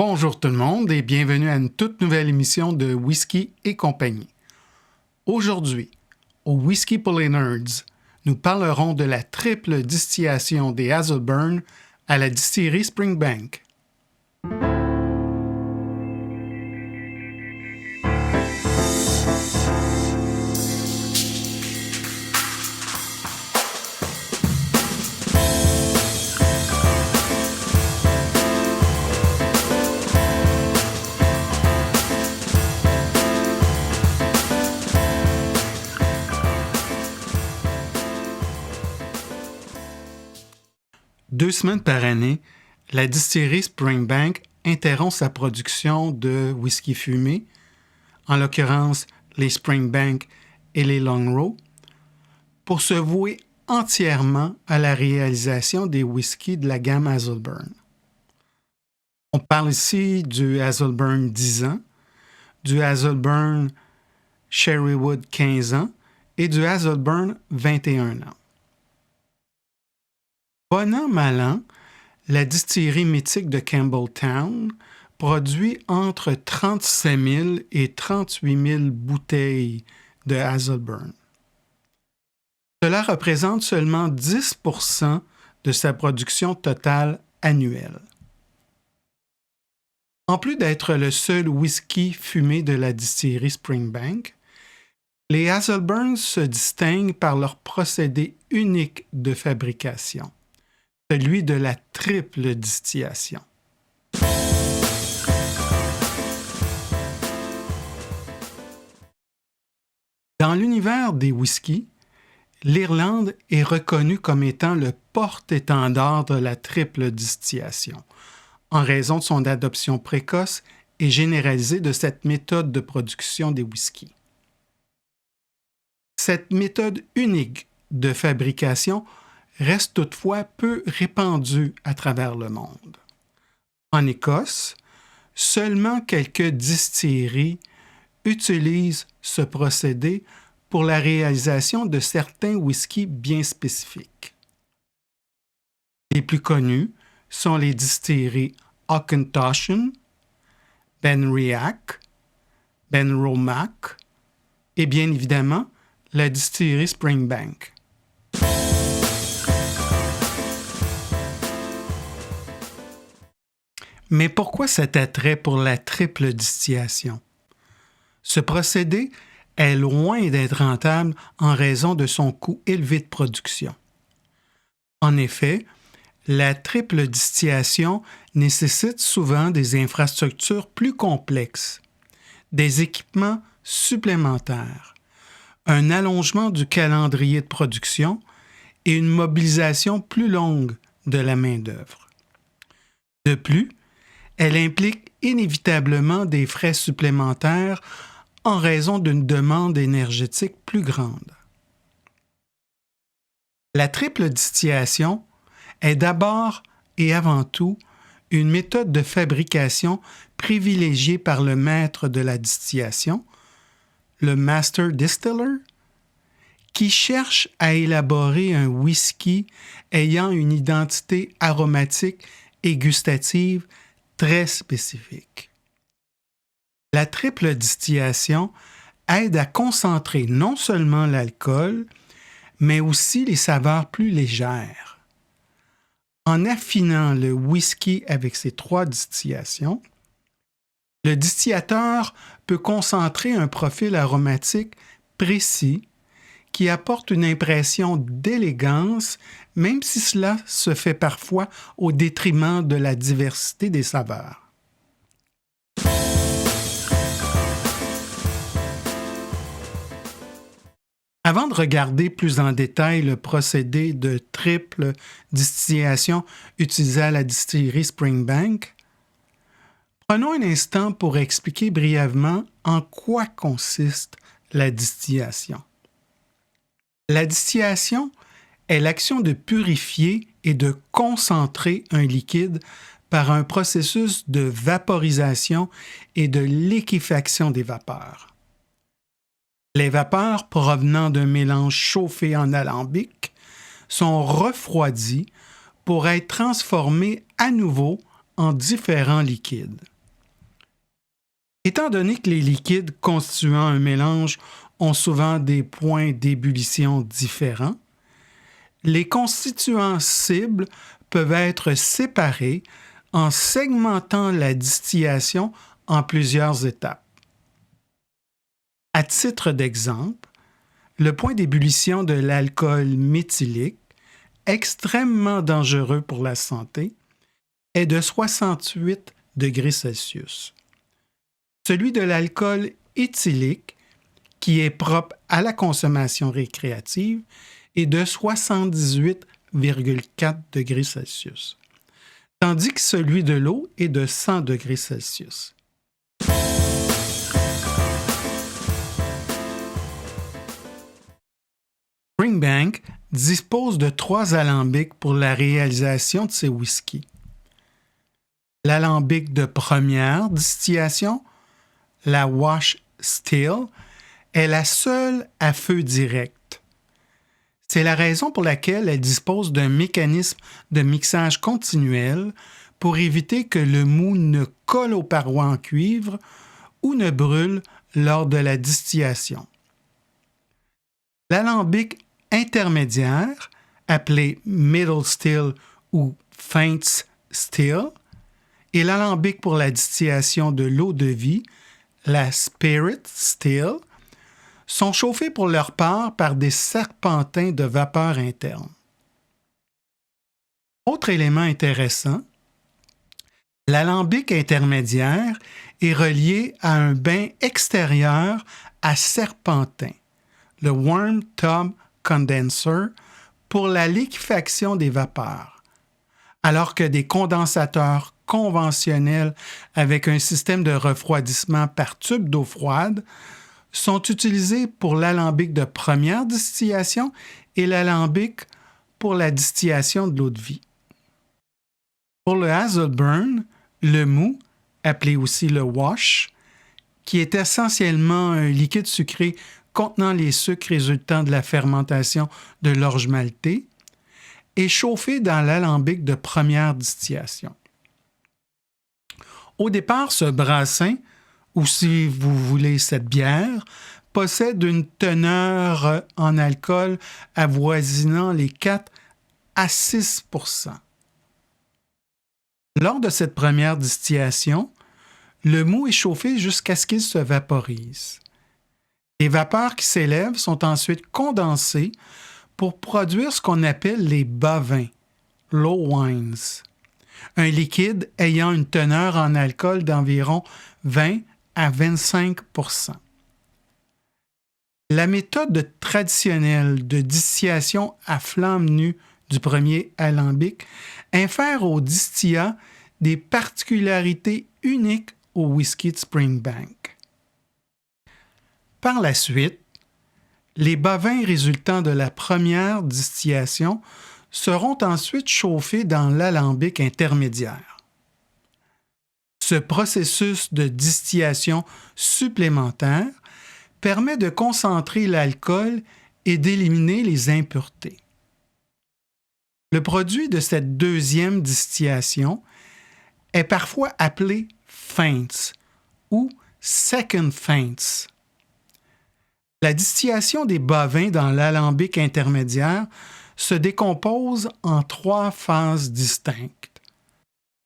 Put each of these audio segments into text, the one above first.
Bonjour tout le monde et bienvenue à une toute nouvelle émission de Whisky et compagnie. Aujourd'hui, au Whisky pour les Nerds, nous parlerons de la triple distillation des Hazelburn à la distillerie Springbank. 2 semaines par année, la distillerie Springbank interrompt sa production de whisky fumé, en l'occurrence les Springbank et les Longrow, pour se vouer entièrement à la réalisation des whiskies de la gamme Hazelburn. On parle ici du Hazelburn 10 ans, du Hazelburn Sherrywood 15 ans et du Hazelburn 21 ans. Bon an, mal an, la distillerie mythique de Campbelltown produit entre 37 000 et 38 000 bouteilles de Hazelburn. Cela représente seulement 10 % de sa production totale annuelle. En plus d'être le seul whisky fumé de la distillerie Springbank, les Hazelburn se distinguent par leur procédé unique de fabrication, celui de la triple distillation. Dans l'univers des whiskies, l'Irlande est reconnue comme étant le porte-étendard de la triple distillation, en raison de son adoption précoce et généralisée de cette méthode de production des whiskies. Cette méthode unique de fabrication reste toutefois peu répandue à travers le monde. En Écosse, seulement quelques distilleries utilisent ce procédé pour la réalisation de certains whiskies bien spécifiques. Les plus connus sont les distilleries Auchentoshan, Benriach, Benromach et bien évidemment la distillerie Springbank. Mais pourquoi cet attrait pour la triple distillation? Ce procédé est loin d'être rentable en raison de son coût élevé de production. En effet, la triple distillation nécessite souvent des infrastructures plus complexes, des équipements supplémentaires, un allongement du calendrier de production et une mobilisation plus longue de la main-d'œuvre. De plus, elle implique inévitablement des frais supplémentaires en raison d'une demande énergétique plus grande. La triple distillation est d'abord et avant tout une méthode de fabrication privilégiée par le maître de la distillation, le Master Distiller, qui cherche à élaborer un whisky ayant une identité aromatique et gustative très spécifique. La triple distillation aide à concentrer non seulement l'alcool, mais aussi les saveurs plus légères. En affinant le whisky avec ces 3 distillations, le distillateur peut concentrer un profil aromatique précis qui apporte une impression d'élégance, même si cela se fait parfois au détriment de la diversité des saveurs. Avant de regarder plus en détail le procédé de triple distillation utilisé à la distillerie Springbank, prenons un instant pour expliquer brièvement en quoi consiste la distillation. La distillation est l'action de purifier et de concentrer un liquide par un processus de vaporisation et de liquéfaction des vapeurs. Les vapeurs provenant d'un mélange chauffé en alambic sont refroidies pour être transformées à nouveau en différents liquides. Étant donné que les liquides constituant un mélange ont souvent des points d'ébullition différents, les constituants cibles peuvent être séparés en segmentant la distillation en plusieurs étapes. À titre d'exemple, le point d'ébullition de l'alcool méthylique, extrêmement dangereux pour la santé, est de 68 degrés Celsius. Celui de l'alcool éthylique, qui est propre à la consommation récréative, est de 78,4 degrés Celsius, tandis que celui de l'eau est de 100 degrés Celsius. Springbank dispose de 3 alambics pour la réalisation de ses whiskies. L'alambic de première distillation, la Wash Still, est la seule à feu direct. C'est la raison pour laquelle elle dispose d'un mécanisme de mixage continuel pour éviter que le mou ne colle aux parois en cuivre ou ne brûle lors de la distillation. L'alambic intermédiaire, appelé Middle Still ou Faint Still, et l'alambic pour la distillation de l'eau de vie, la Spirit Still, sont chauffés pour leur part par des serpentins de vapeur interne. Autre élément intéressant, l'alambic intermédiaire est relié à un bain extérieur à serpentin, le Worm Tub Condenser, pour la liquéfaction des vapeurs, alors que des condensateurs conventionnels avec un système de refroidissement par tube d'eau froide sont utilisés pour l'alambic de première distillation et l'alambic pour la distillation de l'eau de vie. Pour le hazel burn, le mou, appelé aussi le wash, qui est essentiellement un liquide sucré contenant les sucres résultant de la fermentation de l'orge maltée, est chauffé dans l'alambic de première distillation. Au départ, ce brassin, ou si vous voulez cette bière, possède une teneur en alcool avoisinant les 4 à 6 %. Lors de cette première distillation, le mou est chauffé jusqu'à ce qu'il se vaporise. Les vapeurs qui s'élèvent sont ensuite condensées pour produire ce qu'on appelle les bas vins, low wines, un liquide ayant une teneur en alcool d'environ 20 à 25 %. La méthode traditionnelle de distillation à flamme nue du premier alambic infère au distillat des particularités uniques au whisky de Springbank. Par la suite, les bas-vins résultant de la première distillation seront ensuite chauffés dans l'alambic intermédiaire. Ce processus de distillation supplémentaire permet de concentrer l'alcool et d'éliminer les impuretés. Le produit de cette deuxième distillation est parfois appelé faints ou second faints. La distillation des bas-vins dans l'alambic intermédiaire se décompose en 3 phases distinctes.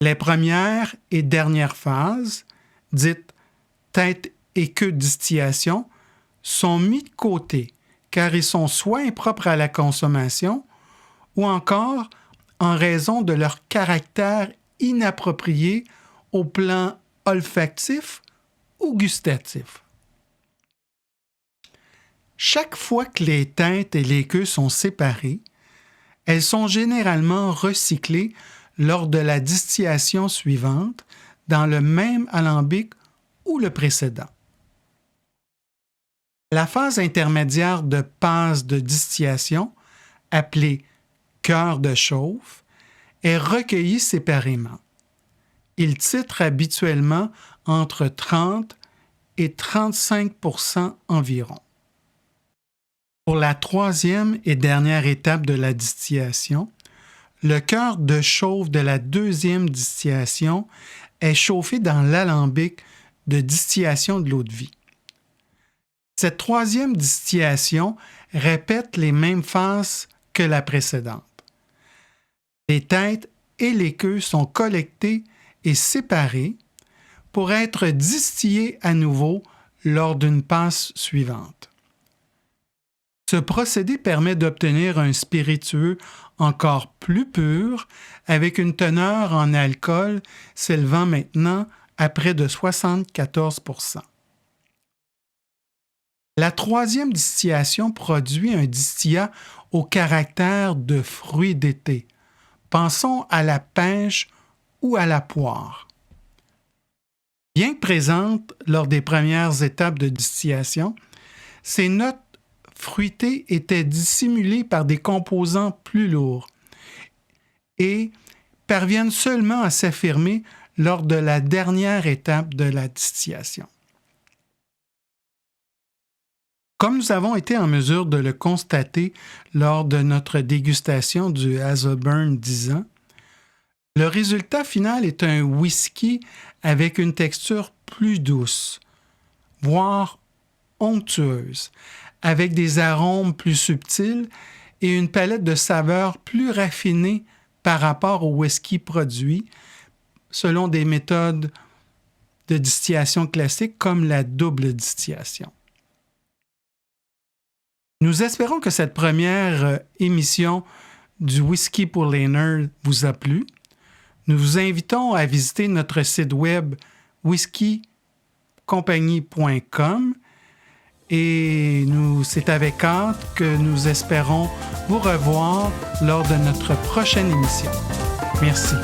Les premières et dernières phases, dites tête et queue de distillation, sont mis de côté car ils sont soit impropres à la consommation ou encore en raison de leur caractère inapproprié au plan olfactif ou gustatif. Chaque fois que les têtes et les queues sont séparées, elles sont généralement recyclées lors de la distillation suivante dans le même alambic ou le précédent. La phase intermédiaire de passe de distillation, appelée cœur de chauffe, est recueillie séparément. Il titre habituellement entre 30 et 35 % environ. Pour la troisième et dernière étape de la distillation, le cœur de chauffe de la deuxième distillation est chauffé dans l'alambic de distillation de l'eau-de-vie. Cette troisième distillation répète les mêmes phases que la précédente. Les têtes et les queues sont collectées et séparées pour être distillées à nouveau lors d'une passe suivante. Ce procédé permet d'obtenir un spiritueux encore plus pur avec une teneur en alcool s'élevant maintenant à près de 74 %. La troisième distillation produit un distillat au caractère de fruits d'été. Pensons à la pêche ou à la poire. Bien présentes lors des premières étapes de distillation, ces notes fruitées étaient dissimulées par des composants plus lourds et parviennent seulement à s'affirmer lors de la dernière étape de la distillation. Comme nous avons été en mesure de le constater lors de notre dégustation du Hazelburn 10 ans, le résultat final est un whisky avec une texture plus douce, voire onctueuse, avec des arômes plus subtils et une palette de saveurs plus raffinée par rapport au whisky produit selon des méthodes de distillation classiques comme la double distillation. Nous espérons que cette première émission du Whisky pour les Nerds vous a plu. Nous vous invitons à visiter notre site web whiskycompagnie.com et c'est avec hâte que nous espérons vous revoir lors de notre prochaine émission. Merci.